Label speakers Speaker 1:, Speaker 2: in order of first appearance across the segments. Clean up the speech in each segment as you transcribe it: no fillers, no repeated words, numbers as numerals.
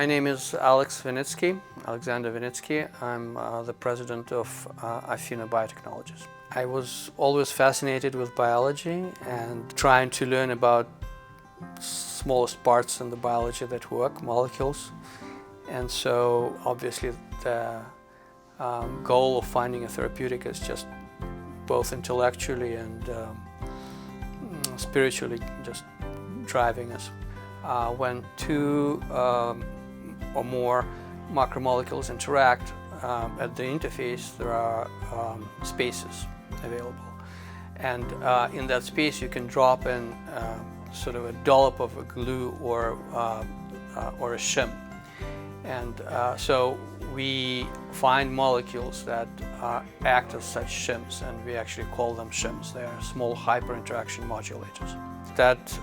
Speaker 1: My name is Alexander Vinitsky. I'm the president of Affina Biotechnologies. I was always fascinated with biology and trying to learn about smallest parts in the biology that work, molecules. And so obviously the goal of finding a therapeutic is just both intellectually and spiritually just driving us. When two or more macromolecules interact at the interface, there are spaces available. And in that space you can drop in sort of a dollop of a glue or a shim. And so we find molecules that act as such shims, and we actually call them shims. They are small hyperinteraction modulators. That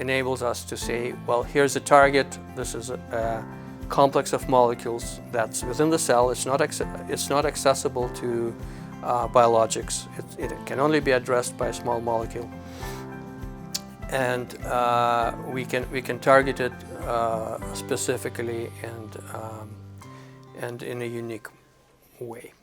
Speaker 1: enables us to say, well, here's a target. This is a complex of molecules that's within the cell. It's not accessible to biologics. It can only be addressed by a small molecule, and we can target it specifically and in a unique way.